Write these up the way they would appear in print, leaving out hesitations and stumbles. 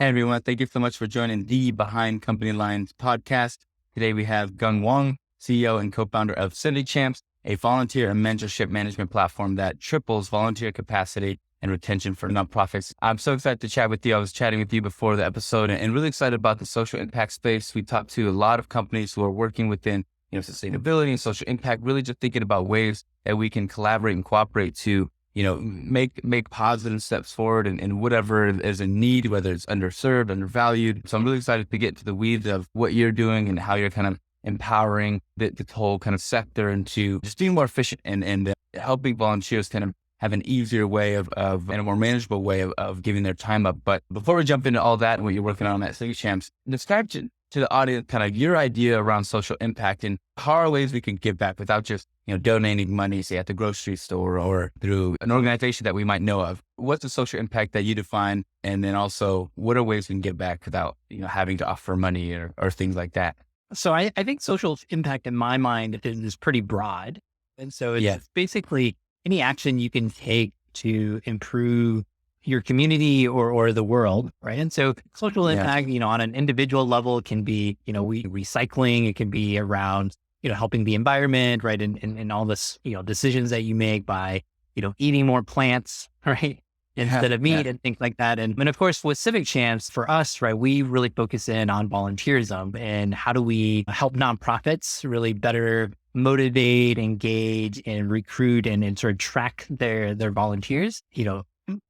Hey everyone, thank you so much for joining the Behind Company Lines podcast. Today we have Wang, CEO and co-founder of Civic, a volunteer and mentorship management platform that triples volunteer capacity and retention for nonprofits. I'm so excited to chat with you. I was chatting with you before the episode and really excited about the social impact space. We talked to a lot of companies who are working within sustainability and social impact, really just thinking about ways that we can collaborate and cooperate to make positive steps forward and whatever is in need, whether it's underserved, undervalued. So I'm really excited to get to the weeds of what you're doing and how you're kind of empowering the whole kind of sector into just being more efficient and helping volunteers kind of have an easier way of and a more manageable way of giving their time up. But before we jump into all that and what you're working on at Civic, describe to the audience kind of your idea around social impact and how are ways we can give back without just donating money, say at the grocery store or through an organization that we might know of. What's the social impact that you define? And then also, what are ways we can give back without, having to offer money or things like that? So I think social impact in my mind is pretty broad. And so it's basically any action you can take to improve your community or the world, right? And so social impact, on an individual level can be, recycling. It can be around, helping the environment, right? And all this, decisions that you make by, eating more plants, right? Instead of meat and things like that. And of course, with Civic Champs, for us, right, we really focus in on volunteerism and how do we help nonprofits really better motivate, engage, and recruit and sort of track their volunteers.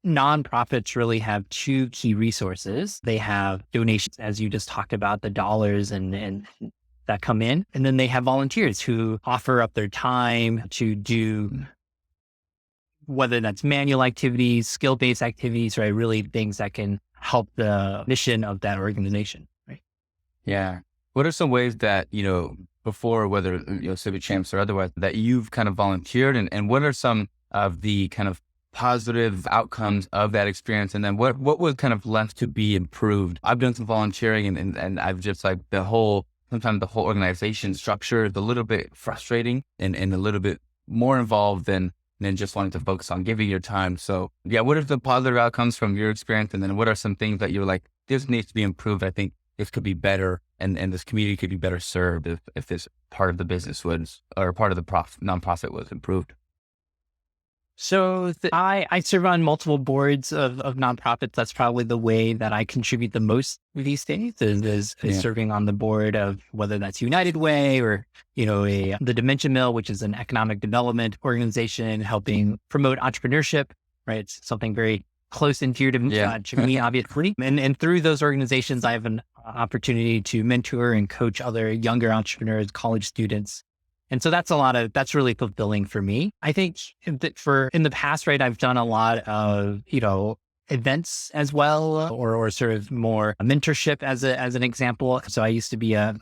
Nonprofits really have two key resources. They have donations, as you just talked about, the dollars and that come in. And then they have volunteers who offer up their time to do whether that's manual activities, skill-based activities, right? Really things that can help the mission of that organization, right? Yeah. What are some ways that, before, whether, Civic Champs or otherwise, that you've kind of volunteered and what are some of the kind of positive outcomes of that experience? And then what was kind of left to be improved? I've done some volunteering and I've just sometimes the whole organization structure is a little bit frustrating and a little bit more involved than just wanting to focus on giving your time. So what are the positive outcomes from your experience? And then what are some things that you're like, this needs to be improved? I think this could be better and this community could be better served if this part of the business was, or part of the nonprofit was improved. So I serve on multiple boards of nonprofits. That's probably the way that I contribute the most these days is serving on the board of whether that's United Way or, the Dimension Mill, which is an economic development organization helping promote entrepreneurship, right? It's something very close and dear to me, obviously. And through those organizations, I have an opportunity to mentor and coach other younger entrepreneurs, college students. And so that's really fulfilling for me. I think that in the past, right, I've done a lot of, events as well, or sort of more mentorship as an example. So I used to be a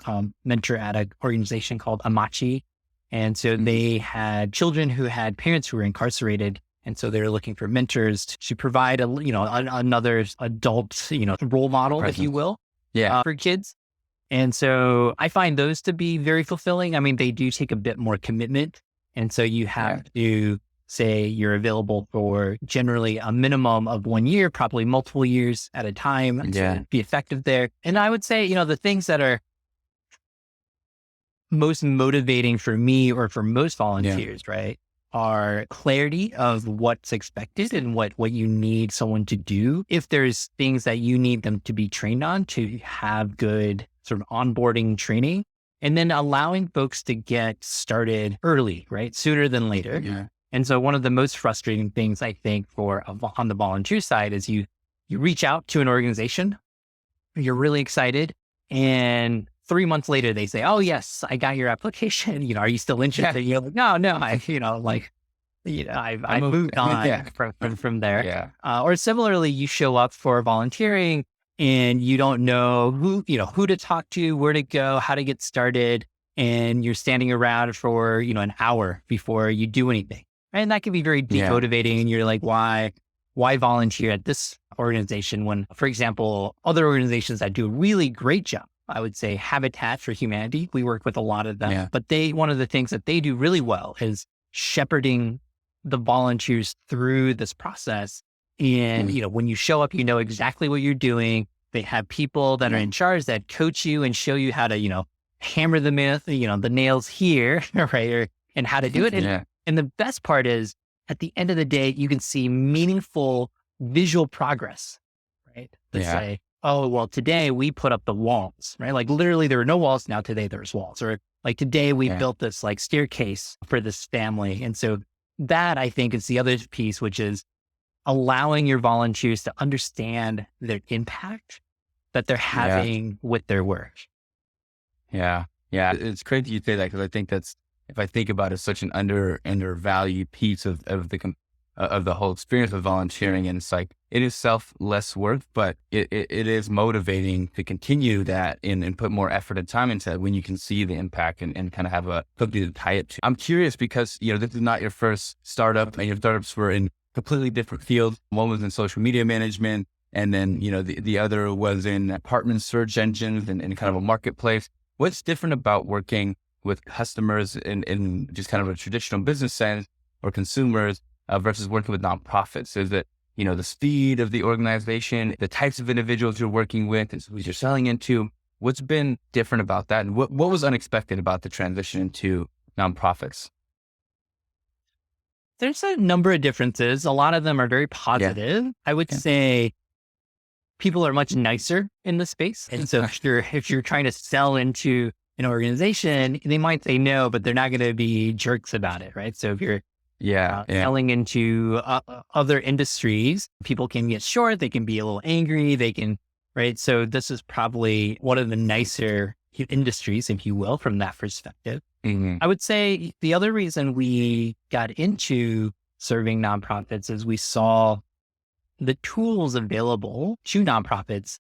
mentor at an organization called Amachi. And so they had children who had parents who were incarcerated. And so they were looking for mentors to provide another adult, role model, if you will, for kids. And so I find those to be very fulfilling. I mean, they do take a bit more commitment. And so you have to say you're available for generally a minimum of 1 year, probably multiple years at a time to be effective there. And I would say, the things that are most motivating for me or for most volunteers, right, are clarity of what's expected and what you need someone to do. If there's things that you need them to be trained on, to have good sort of onboarding training, and then allowing folks to get started early, right? Sooner than later. Yeah. And so one of the most frustrating things I think on the volunteer side is you reach out to an organization, you're really excited, and 3 months later they say, "Oh yes, I got your application. Are you still interested?" You're like, "No, I've moved on from there." Yeah. Or similarly, you show up for volunteering and you don't know who to talk to, where to go, how to get started, and you're standing around for an hour before you do anything. And that can be very demotivating. And you're like, why volunteer at this organization when, for example, other organizations that do a really great job, I would say Habitat for Humanity, we work with a lot of them, but one of the things that they do really well is shepherding the volunteers through this process. And, when you show up, exactly what you're doing. They have people that are in charge that coach you and show you how to, hammer the the nails here, right? And how to do it. And the best part is at the end of the day, you can see meaningful visual progress, right? They say, oh, well, today we put up the walls, right? Like literally there were no walls. Now today there's walls. Or like today we built this like staircase for this family. And so that I think is the other piece, which is allowing your volunteers to understand their impact that they're having with their work. Yeah. Yeah. It's crazy you say that because I think that's, if I think about it, such an undervalued piece of the whole experience of volunteering. And it's like, it is selfless work, but it is motivating to continue that and put more effort and time into that when you can see the impact and kind of have a something to tie it to. I'm curious because, this is not your first startup, and your startups were in completely different fields. One was in social media management, and then, the other was in apartment search engines and kind of a marketplace. What's different about working with customers in just kind of a traditional business sense or consumers versus working with nonprofits? Is it, the speed of the organization, the types of individuals you're working with, and who you're selling into? What's been different about that? And what was unexpected about the transition into nonprofits? There's a number of differences. A lot of them are very positive. I would say people are much nicer in the space. And so if you're trying to sell into an organization, they might say no, but they're not going to be jerks about it, right? So if you're selling into other industries, people can get short, they can be a little angry, right? So this is probably one of the nicer industries, if you will, from that perspective. Mm-hmm. I would say the other reason we got into serving nonprofits is we saw the tools available to nonprofits,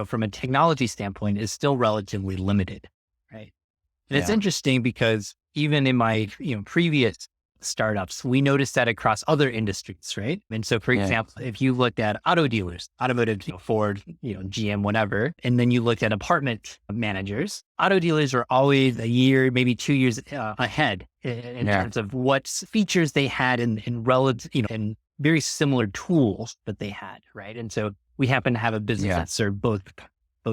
from a technology standpoint is still relatively limited, right? And it's interesting because even in my, previous startups, we noticed that across other industries, right? And so, for example, if you looked at auto dealers, automotive, Ford, GM, whatever, and then you looked at apartment managers, auto dealers were always a year, maybe 2 years ahead in terms of what features they had in relative, in very similar tools that they had, right? And so we happen to have a business that served both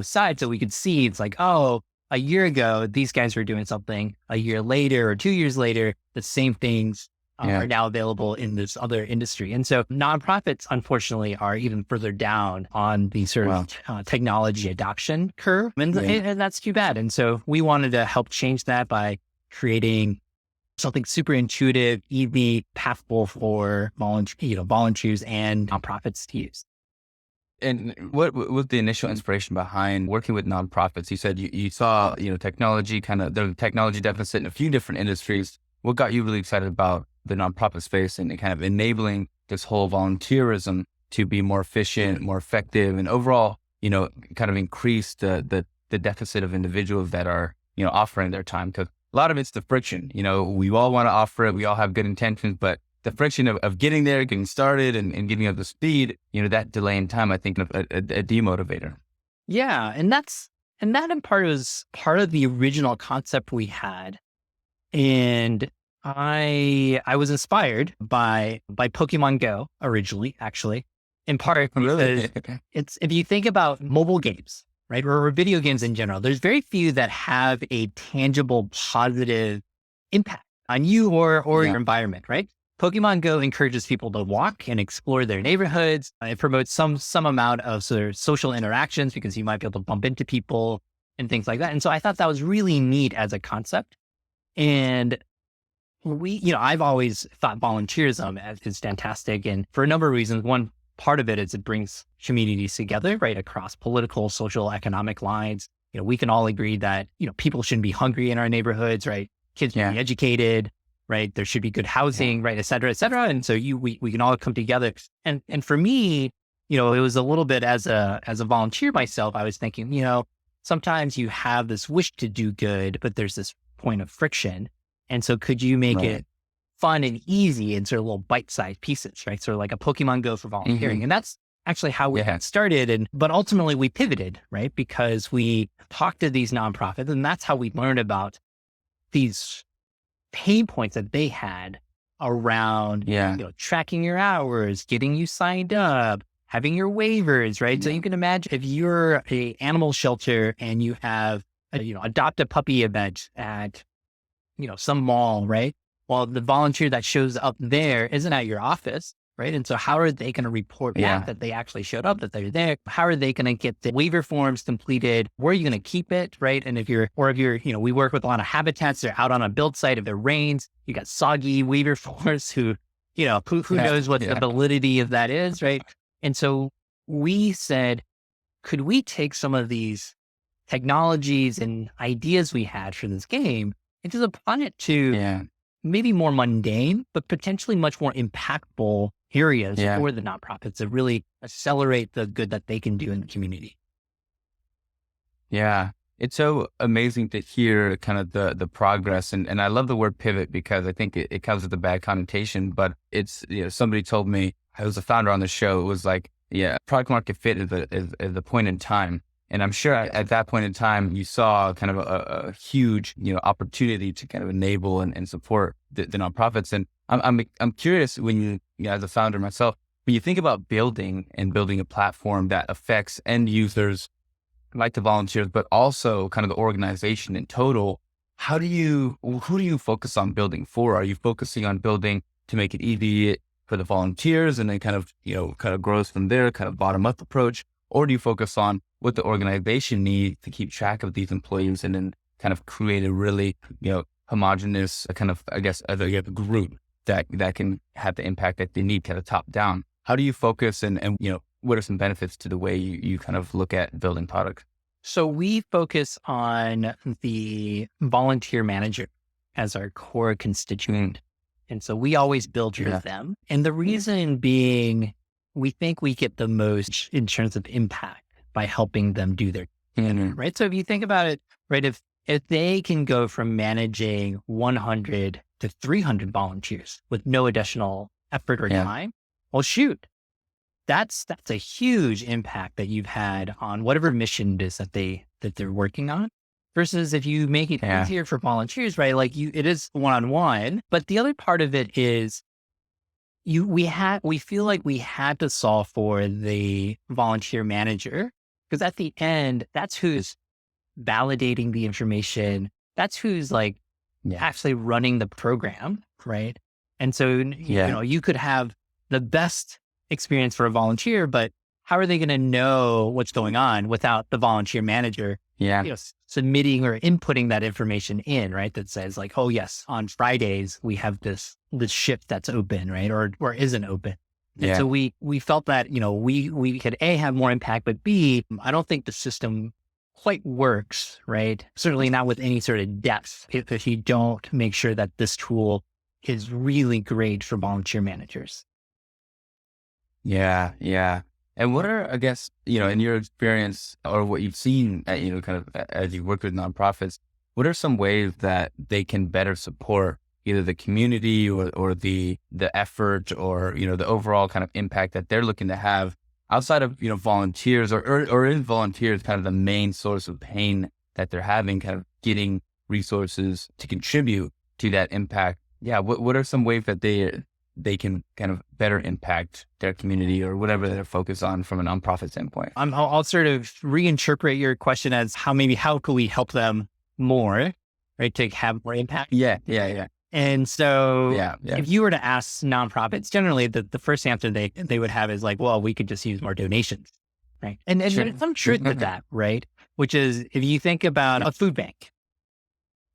sides, so we could see it's like, oh, a year ago, these guys were doing something. A year later or 2 years later, the same things are now available in this other industry. And so nonprofits, unfortunately, are even further down on the sort of technology adoption curve. And that's too bad. And so we wanted to help change that by creating something super intuitive, easy, pathful for volunteers and nonprofits to use. And what was the initial inspiration behind working with nonprofits? You said you saw, technology, the technology deficit in a few different industries. What got you really excited about the nonprofit space and kind of enabling this whole volunteerism to be more efficient, more effective, and overall, kind of increase the deficit of individuals that are, offering their time? Because a lot of it's the friction. We all want to offer it. We all have good intentions, but the friction of getting there, getting started and getting up to speed, that delay in time, I think, a demotivator. Yeah. And that in part was part of the original concept we had. And I was inspired by Pokemon Go originally, actually, in part because it's, if you think about mobile games, right, or video games in general, there's very few that have a tangible positive impact on you or your environment, right? Pokemon Go encourages people to walk and explore their neighborhoods. It promotes some amount of sort of social interactions because you might be able to bump into people and things like that. And so I thought that was really neat as a concept. And I've always thought volunteerism is fantastic. And for a number of reasons, one part of it is it brings communities together, right, across political, social, economic lines. We can all agree that, people shouldn't be hungry in our neighborhoods, right? Kids should be educated, right? There should be good housing, right, et cetera, et cetera. And so we can all come together. And for me, it was a little bit as a volunteer myself, I was thinking, sometimes you have this wish to do good, but there's this point of friction. And so could you make it fun and easy in sort of little bite-sized pieces, right? Sort of like a Pokemon Go for volunteering. And that's actually how we got started. But ultimately we pivoted, right? Because we talked to these nonprofits, and that's how we learned about these pain points that they had around, tracking your hours, getting you signed up, having your waivers, right? So you can imagine if you're a animal shelter and you have a, adopt a puppy event at, some mall, right? Well, the volunteer that shows up there isn't at your office, right? And so how are they going to report back that they actually showed up, that they're there? How are they going to get the waiver forms completed? Where are you going to keep it, right? And if you're, we work with a lot of habitats, they're out on a build site. If it rains, you got soggy waiver forms who knows what the validity of that is, right? And so we said, could we take some of these technologies and ideas we had for this game and just apply it to maybe more mundane, but potentially much more impactful areas for the nonprofits to really accelerate the good that they can do in the community. Yeah. It's so amazing to hear kind of the progress. And I love the word pivot because I think it comes with a bad connotation, but it's, somebody told me, I was a founder on the show. It was like, product market fit is the point in time. And I'm sure at that point in time, you saw kind of a huge, opportunity to kind of enable and support the nonprofits. And I'm curious when you, as a founder myself, when you think about building a platform that affects end users like the volunteers, but also kind of the organization in total, who do you focus on building for? Are you focusing on building to make it easy for the volunteers and then kind of grows from there, kind of bottom up approach? Or do you focus on what the organization needs to keep track of these employees and then kind of create a really, homogenous kind of, I guess, a group that can have the impact that they need kind of top down? How do you focus and what are some benefits to the way you kind of look at building products? So we focus on the volunteer manager as our core constituent. And so we always build for them. And the reason being, we think we get the most in terms of impact by helping them do their right? So if you think about it, right, if they can go from managing 100 to 300 volunteers with no additional effort or time, well, shoot, that's a huge impact that you've had on whatever mission it is that they're working on. Versus if you make it easier for volunteers, right? Like it is one-on-one, but the other part of it is we feel like we had to solve for the volunteer manager because at the end, that's who's validating the information. That's who's like actually running the program, right? And so, you could have the best experience for a volunteer, but how are they going to know what's going on without the volunteer manager submitting or inputting that information in, right? That says like, oh yes, on Fridays we have this shift that's open, right? Or isn't open. And so we felt that, we could A, have more impact, but B, I don't think the system quite works, right? Certainly not with any sort of depth if you don't make sure that this tool is really great for volunteer managers. Yeah. And what are, I guess, in your experience or what you've seen, kind of as you work with nonprofits, what are some ways that they can better support either the community or the effort or, the overall kind of impact that they're looking to have outside of, volunteers or is volunteers kind of the main source of pain that they're having, kind of getting resources to contribute to that impact? Yeah. What are some ways that they can kind of better impact their community or whatever they're focused on from a nonprofit standpoint? I'll sort of reinterpret your question as how can we help them more, right? To have more impact. Yeah. And so if you were to ask nonprofits, generally the first answer they would have is like, well, we could just use more donations, right? And there's some truth to that, right? Which is if you think about a food bank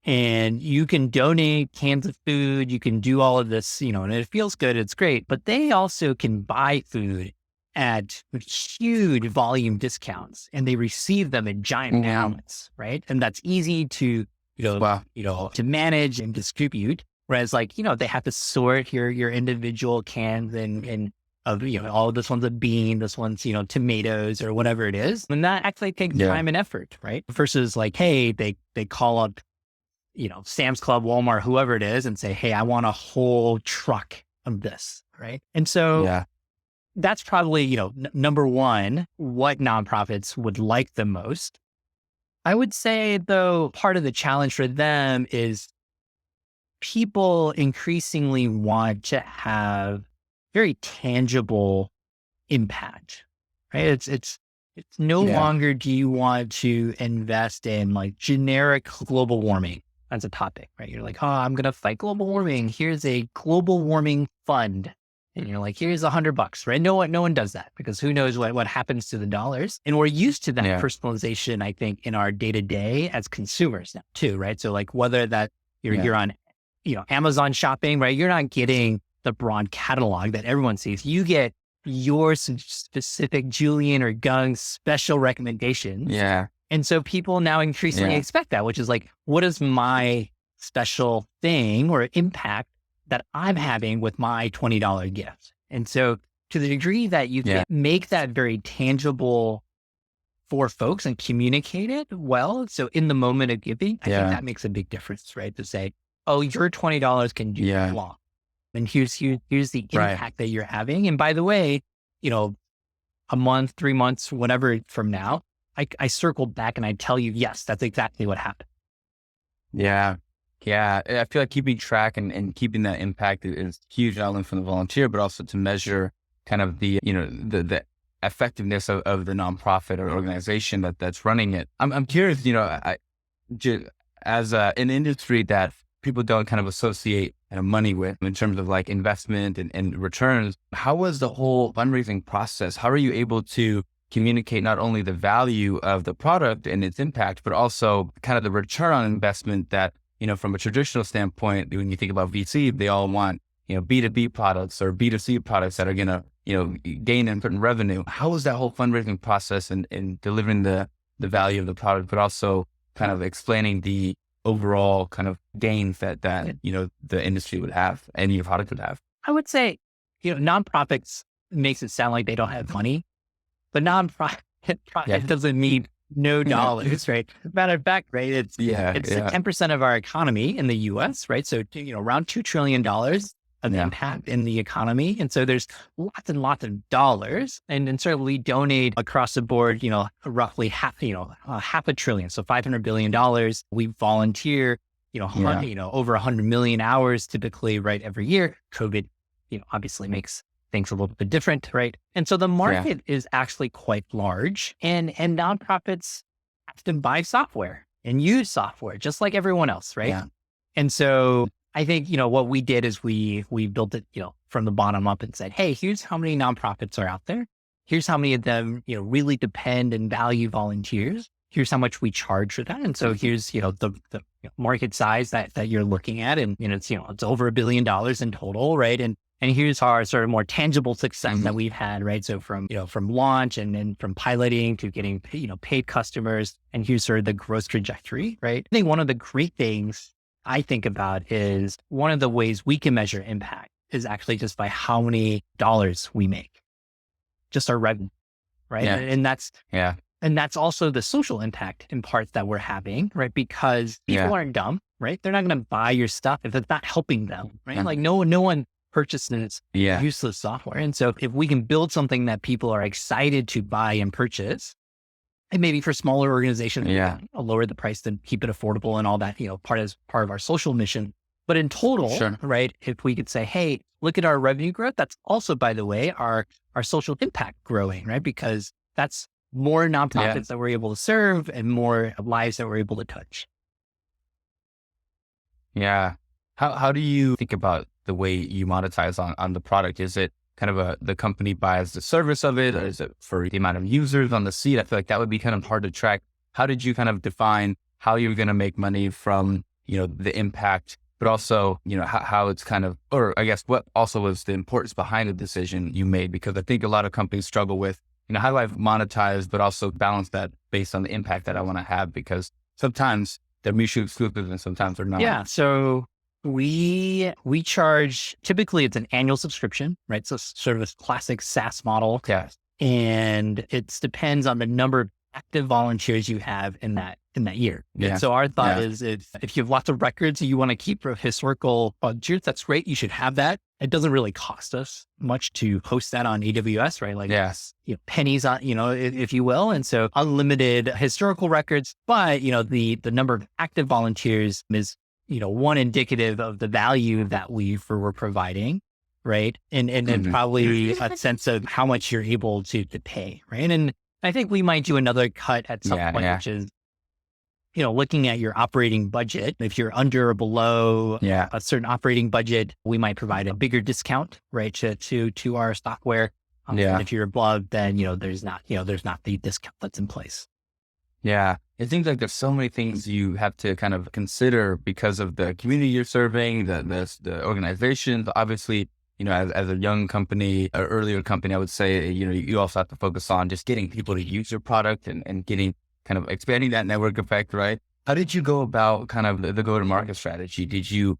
and you can donate cans of food, you can do all of this, and it feels good, it's great, but they also can buy food at huge volume discounts and they receive them in giant amounts, right? And that's easy to, to manage and distribute. Whereas they have to sort your individual cans and of, this one's a bean, this one's, tomatoes or whatever it is. And that actually takes time and effort, right? Versus like, hey, they call up, Sam's Club, Walmart, whoever it is and say, hey, I want a whole truck of this, right? And so that's probably, number one, what nonprofits would like the most. I would say though, part of the challenge for them is people increasingly want to have very tangible impact, right? It's no longer do you want to invest in like generic global warming as a topic, right? You're like, oh, I'm going to fight global warming. Here's a global warming fund. And you're like, here's $100, right? No one does that because who knows what happens to the dollars. And we're used to that personalization, I think, in our day to day as consumers now too, right? So like whether that you're on, Amazon shopping, right? You're not getting the broad catalog that everyone sees. You get your specific Julian or Geng special recommendations. Yeah. And so people now increasingly expect that, which is like, what is my special thing or impact that I'm having with my $20 gift? And so to the degree that you can make that very tangible for folks and communicate it well. So in the moment of giving, I think that makes a big difference, right? To say, oh, your $20 can do long. And here's the impact that you're having. And by the way, a month, 3 months, whatever from now, I circle back and I tell you, yes, that's exactly what happened. Yeah. Yeah. I feel like keeping track and keeping that impact is huge, not only from the volunteer, but also to measure kind of the effectiveness of the nonprofit or organization that's running it. I'm curious, as an industry that people don't kind of associate money with in terms of like investment and returns, how was the whole fundraising process? How are you able to communicate not only the value of the product and its impact, but also kind of the return on investment that, from a traditional standpoint, when you think about VC, they all want, B2B products or B2C products that are going to, gain and revenue. How was that whole fundraising process in delivering the value of the product, but also kind of explaining the overall kind of gains that the industry would have and your product would have? I would say, nonprofits makes it sound like they don't have money, but nonprofit doesn't mean no dollars, right? Matter of fact, right? It's 10% of our economy in the US, right? So, around $2 trillion of impact in the economy. And so there's lots and lots of dollars. And so we donate across the board, roughly half $500 billion. So $500 billion. We volunteer, over 100 million hours typically, right? Every year. COVID, obviously makes things a little bit different, right? And so the market is actually quite large and nonprofits have to buy software and use software just like everyone else, right? Yeah. And so I think, what we did is we built it, from the bottom up and said, hey, here's how many nonprofits are out there. Here's how many of them, really depend and value volunteers. Here's how much we charge for that. And so here's, the market size that you're looking at. And, it's over $1 billion in total, right? And here's our sort of more tangible success that we've had, right? So from launch and then from piloting to getting, paid customers, and here's sort of the growth trajectory, right? I think one of the great things I think about is one of the ways we can measure impact is actually just by how many dollars we make, just our revenue, right? Yeah. And that's also the social impact in parts that we're having, right? Because people aren't dumb, right? They're not going to buy your stuff if it's not helping them, right? Like no one purchases useless software. And so if we can build something that people are excited to buy and purchase, and maybe for smaller organizations, lower the price to keep it affordable and all that, part of our social mission. But in total, right, if we could say, hey, look at our revenue growth, that's also, by the way, our social impact growing, right? Because that's more nonprofits that we're able to serve and more lives that we're able to touch. Yeah. How do you think about the way you monetize on the product? Is it kind of the company buys the service of it, or is it for the amount of users on the seat? I feel like that would be kind of hard to track. How did you kind of define how you're going to make money from, the impact, but also, how it's kind of, or I guess what also was the importance behind the decision you made? Because I think a lot of companies struggle with, how do I monetize, but also balance that based on the impact that I want to have? Because sometimes they're mutually exclusive and sometimes they're not. Yeah. So we charge, typically it's an annual subscription, right? So sort of a classic SaaS model. Yeah. And it depends on the number of active volunteers you have in that year. Yeah. And so our thought is if you have lots of records you want to keep for historical volunteers, that's great. You should have that. It doesn't really cost us much to host that on AWS, right? Like pennies on, if you will. And so unlimited historical records, but the number of active volunteers is one indicative of the value that we're providing. right? And then probably a sense of how much you're able to pay, right? And I think we might do another cut at some point, which is, looking at your operating budget. If you're under or below a certain operating budget, we might provide a bigger discount, right, to our software. And if you're above, then, there's not the discount that's in place. Yeah. It seems like there's so many things you have to kind of consider because of the community you're serving, the organization. Obviously, as a young company or earlier company, I would say, you also have to focus on just getting people to use your product and getting kind of expanding that network effect, right? How did you go about kind of the go-to-market strategy? Did you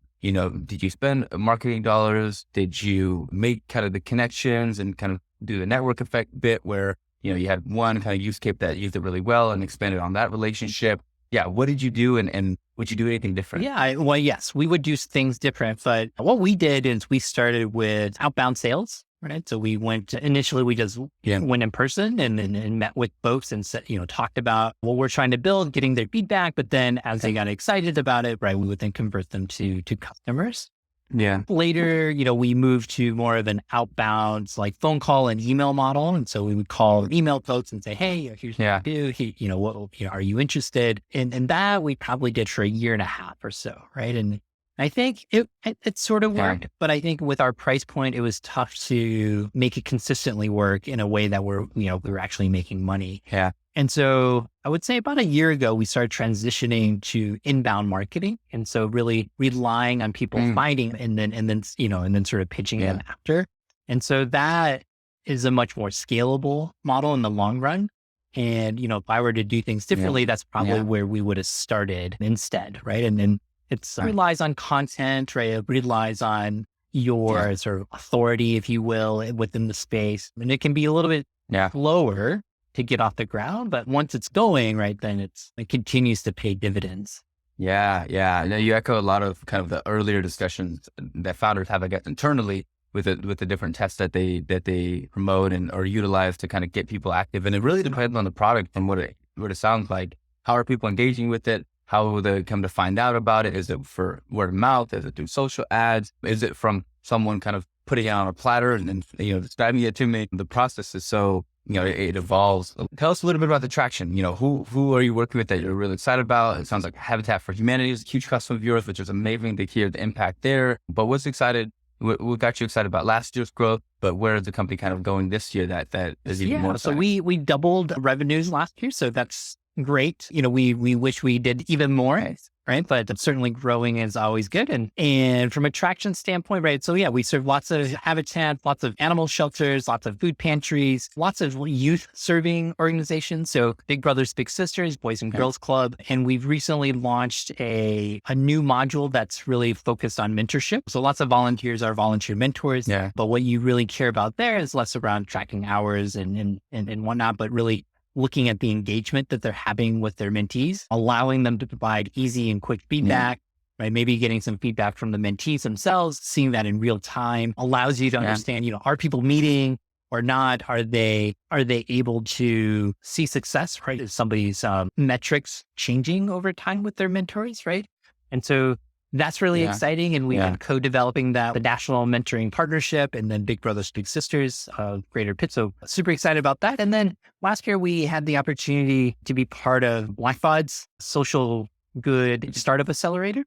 spend marketing dollars? Did you make kind of the connections and kind of do the network effect bit where, you had one kind of use case that used it really well and expanded on that relationship? Yeah. What did you do? And would you do anything different? Yeah. Well, yes, we would do things different. But what we did is we started with outbound sales, right? So we initially we just went in person and met with folks and said, talked about what we're trying to build, getting their feedback. But then as they got excited about it, right, we would then convert them to customers. Yeah. Later, we moved to more of an outbound, like phone call and email model. And so we would call email folks and say, hey, here's what we do. What, are you interested? And that we probably did for a year and a half or so. Right. And I think it sort of worked, but I think with our price point, it was tough to make it consistently work in a way that we were actually making money. Yeah. And so I would say about a year ago, we started transitioning to inbound marketing. And so really relying on people finding and then sort of pitching them after. And so that is a much more scalable model in the long run. And, if I were to do things differently, that's probably where we would have started instead. Right. And then it relies on content, right? It relies on your sort of authority, if you will, within the space. And it can be a little bit slower to get off the ground, but once it's going, right, then it continues to pay dividends. Yeah. Now you echo a lot of kind of the earlier discussions that founders have, I guess, internally with the different tests that they promote or utilize to kind of get people active. And it really depends on the product from what it sounds like. How are people engaging with it? How will they come to find out about it? Is it for word of mouth? Is it through social ads? Is it from someone kind of putting it on a platter and then, describing it to me? The process is so, it evolves. Tell us a little bit about the traction. Who are you working with that you're really excited about? It sounds like Habitat for Humanity is a huge customer of yours, which is amazing to hear the impact there. But what got you excited about last year's growth? But where is the company kind of going this year that is even more exciting? So we doubled revenues last year. So that's great. We wish we did even more, right? But certainly growing is always good. And from a traction standpoint, right? So we serve lots of habitats, lots of animal shelters, lots of food pantries, lots of youth serving organizations. So Big Brothers, Big Sisters, Boys and Girls Club. And we've recently launched a new module that's really focused on mentorship. So lots of volunteers are volunteer mentors. Yeah. But what you really care about there is less around tracking hours and whatnot, but really looking at the engagement that they're having with their mentees, allowing them to provide easy and quick feedback, right? Maybe getting some feedback from the mentees themselves, seeing that in real time allows you to understand, are people meeting or not? Are they able to see success, right? Is somebody's metrics changing over time with their mentors, right? And so that's really exciting. And we've been co-developing the National Mentoring Partnership and then Big Brothers, Big Sisters, Greater Pitt. So super excited about that. And then last year we had the opportunity to be part of Blackbaud's social good startup accelerator.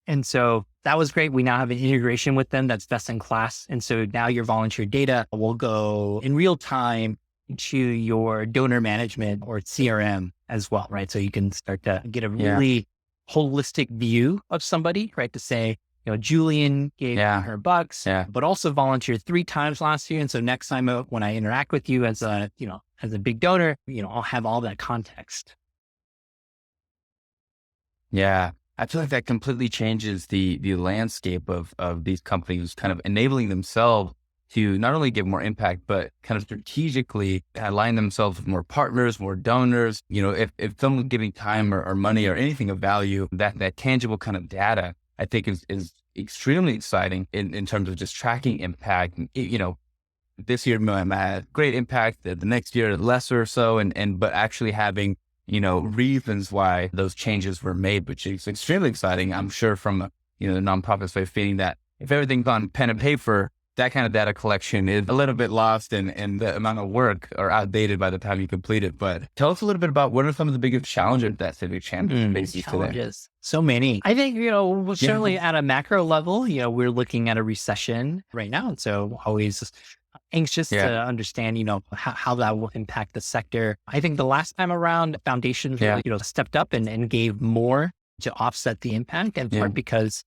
And so that was great. We now have an integration with them that's best in class. And so now your volunteer data will go in real time to your donor management or CRM as well, right? So you can start to get a really holistic view of somebody, right? To say, Julian gave her bucks, but also volunteered 3 times last year. And so next time when I interact with you as a big donor, I'll have all that context. Yeah. I feel like that completely changes the landscape of these companies kind of enabling themselves to not only give more impact, but kind of strategically align themselves with more partners, more donors. If someone's giving time or money or anything of value, that tangible kind of data, I think is extremely exciting in terms of just tracking impact. This year I had great impact, the next year lesser so, but actually having, reasons why those changes were made, which is extremely exciting. I'm sure from the nonprofit's way of feeling that if everything's on pen and paper, that kind of data collection is a little bit lost and the amount of work or outdated by the time you complete it. But tell us a little bit about what are some of the biggest challenges that Civic Champs faces today? So many. I think, certainly at a macro level, we're looking at a recession right now. And so always anxious to understand, how that will impact the sector. I think the last time around, foundations really, stepped up and gave more to offset the impact, in part because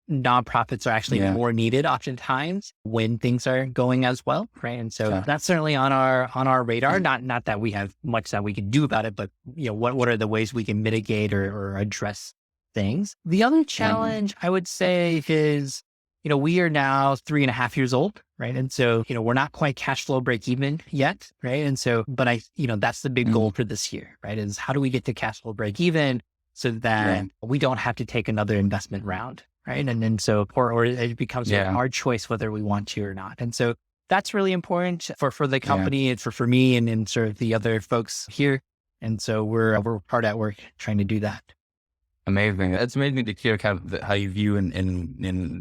nonprofits are actually more needed oftentimes when things are going as well, right? And so that's certainly on our radar. Not that we have much that we can do about it, but what are the ways we can mitigate or address things? The other challenge I would say is, we are now 3.5 years old, right? And so, we're not quite cash flow break even yet, right? And so, but that's the big goal for this year, right? Is how do we get to cash flow break even so that we don't have to take another investment round, right? And then so, or it becomes our choice whether we want to or not. And so that's really important for the company and for me and sort of the other folks here. And so we're hard at work trying to do that. Amazing. It's amazing to hear kind of how you view in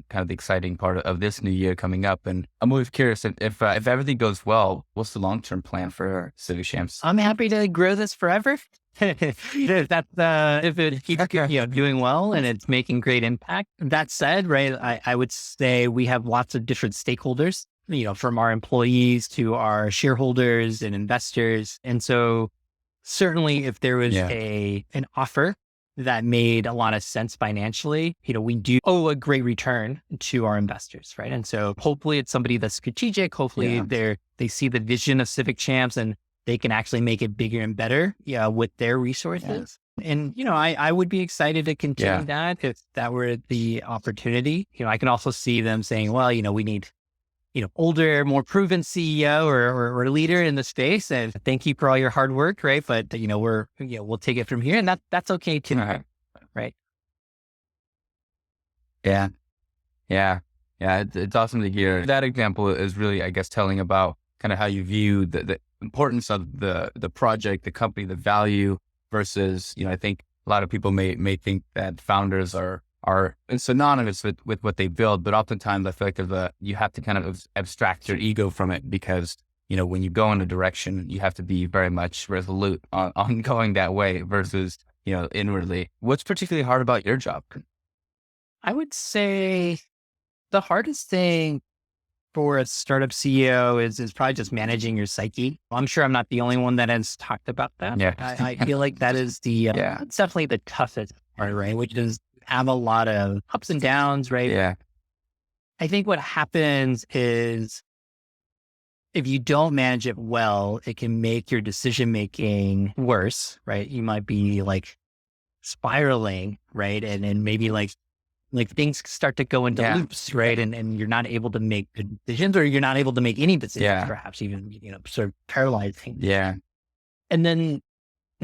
kind of the exciting part of this new year coming up. And I'm always curious if everything goes well, what's the long-term plan for Civic Champs? I'm happy to grow this forever. If it keeps doing well and it's making great impact. That said, right, I would say we have lots of different stakeholders, from our employees to our shareholders and investors. And so certainly if there was an offer that made a lot of sense financially, we do owe a great return to our investors, right? And so hopefully it's somebody that's strategic. Hopefully they see the vision of Civic Champs and they can actually make it bigger and better with their resources. And, I would be excited to continue that if that were the opportunity. I can also see them saying, well, we need, older, more proven CEO or leader in the space. And thank you for all your hard work, right? But, we'll take it from here. And that's okay too, right? Yeah. It's awesome to hear. That example is really, I guess, telling about kind of how you view the importance of the project, the company, the value versus, I think a lot of people may think that founders are synonymous with what they build, but oftentimes I feel like you have to kind of abstract your ego from it because, when you go in a direction, you have to be very much resolute on going that way versus, inwardly. What's particularly hard about your job? I would say the hardest thing for a startup CEO is probably just managing your psyche. I'm sure I'm not the only one that has talked about that. Yeah. I feel like that is it's definitely the toughest part, right? Which is have a lot of ups and downs, right? Yeah. I think what happens is if you don't manage it well, it can make your decision-making worse, right? You might be like spiraling, right? And maybe like things start to go into loops, right? And you're not able to make good decisions or you're not able to make any decisions, perhaps even, sort of paralyzing. Yeah. And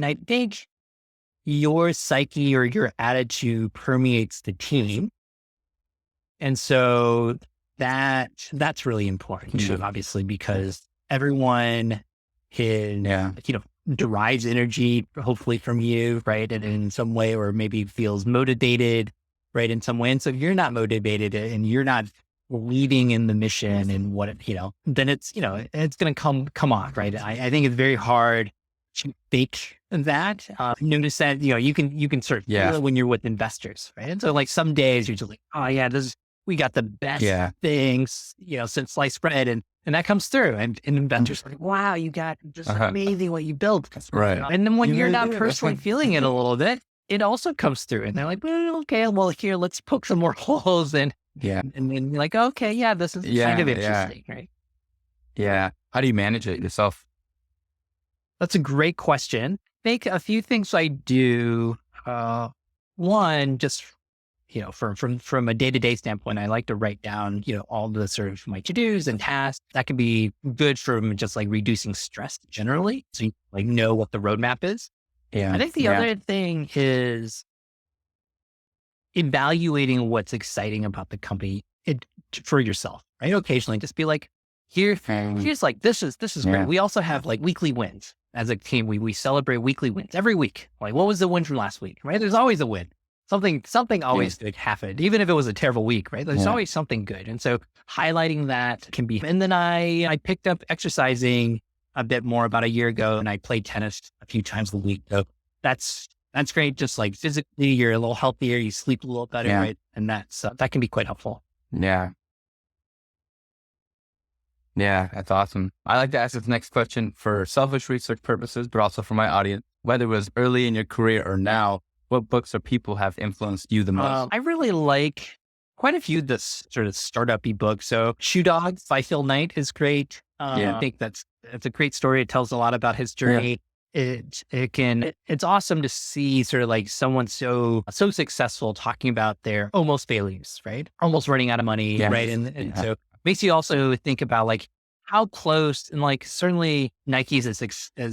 I think your psyche or your attitude permeates the team. And so that's really important, obviously, because everyone derives energy, hopefully from you, right? And in some way, or maybe feels motivated, right? In some way. And so if you're not motivated and you're not leading in the mission and then it's going to come off, right? I think it's very hard to fake that. Notice that, you can sort of feel it when you're with investors, right? And so like some days you're just like, oh yeah, we got the best things, since sliced bread. And that comes through and investors are like, wow, you got just amazing what you built. Right. And then when you're not personally feeling it a little bit, it also comes through and they're like, well, okay, well here, let's poke some more holes and then you're like, okay, this is kind of interesting, right? Yeah. How do you manage it yourself? That's a great question. I think a few things I do. One, just, from a day-to-day standpoint, I like to write down, all the sort of my to-dos and tasks. That can be good from just like reducing stress generally. So you know what the roadmap is. Yeah. I think the other thing is evaluating what's exciting about the company for yourself, right? Occasionally just be like, here's like, this is great. We also have like weekly wins. As a team, we celebrate weekly wins every week. Like, what was the win from last week, right? There's always a win. something always good happened, even if it was a terrible week, right? There's Yeah. always something good. And so highlighting that can be, and then I picked up exercising a bit more about a year ago, and I played tennis a few times a week. So that's great. Just like physically, you're a little healthier, you sleep a little better, Yeah. right? And that can be quite helpful. Yeah. Yeah, that's awesome. I like to ask this next question for selfish research purposes, but also for my audience. Whether it was early in your career or now, what books or people have influenced you the most? I really like quite a few this sort of startup-y books. So Shoe Dog by Phil Knight is great. Yeah. I think it's a great story. It tells a lot about his journey. It's awesome to see sort of like someone so successful talking about their almost failures, right? Almost running out of money, Yes. right? And so makes you also think about like how close, and like certainly Nike's is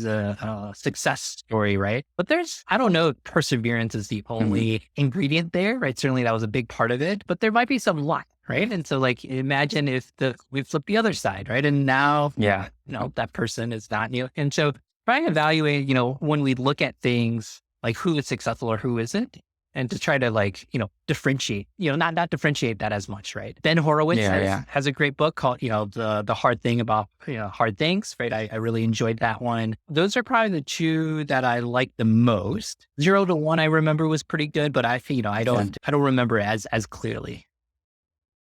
a success story, right? But there's, I don't know if perseverance is the only ingredient there, right? Certainly that was a big part of it, but there might be some luck, right? And so like imagine if we flip the other side, right? And now, that person is not new. And so trying to evaluate, when we look at things like who is successful or who isn't, and to try to like, differentiate, not differentiate that as much, right? Ben Horowitz has a great book called, the hard thing about, hard things, right? I really enjoyed that one. Those are probably the two that I like the most. 0 to 1, I remember was pretty good, but I don't remember as clearly.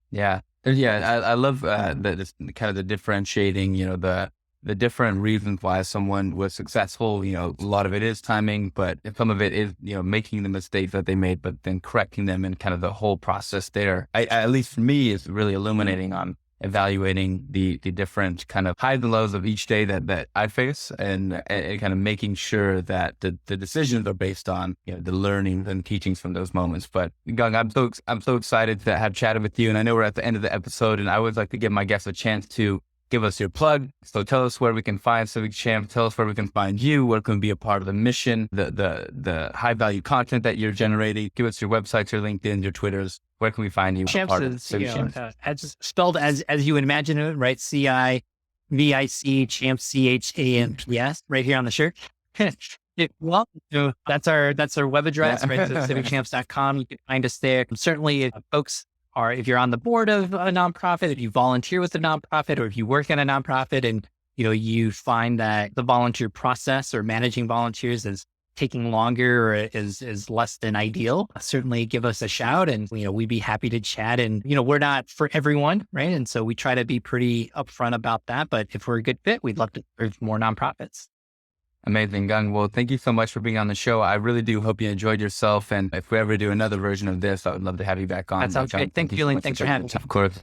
Yeah. I love this kind of the differentiating, the different reasons why someone was successful. A lot of it is timing, but some of it is, making the mistakes that they made, but then correcting them, and kind of the whole process there. At least for me, is really illuminating on evaluating the different kind of highs and lows of each day that I face, and kind of making sure that the decisions are based on, the learnings and teachings from those moments. But Geng, I'm so excited to have chatted with you. And I know we're at the end of the episode, and I always like to give my guests a chance to give us your plug. So tell us where we can find Civic Champs. Tell us where we can find you, where can be a part of the mission, the high value content that you're generating. Give us your websites, your LinkedIn, your Twitters. Where can we find you? Champs is, as spelled as you would imagine it, right? CIVIC, Champs, CHAMPS, right here on the shirt. So that's our web address, right? So civichamps.com. You can find us there. Certainly, if folks are, if you're on the board of a nonprofit, if you volunteer with a nonprofit, or if you work in a nonprofit and, you find that the volunteer process or managing volunteers is taking longer or is less than ideal, certainly give us a shout, and, we'd be happy to chat. And, we're not for everyone, right? And so we try to be pretty upfront about that. But if we're a good fit, we'd love to serve more nonprofits. Amazing, Geng. Well, thank you so much for being on the show. I really do hope you enjoyed yourself. And if we ever do another version of this, I would love to have you back on. That sounds great. Thank you, Julian. Thanks for having me. Of course.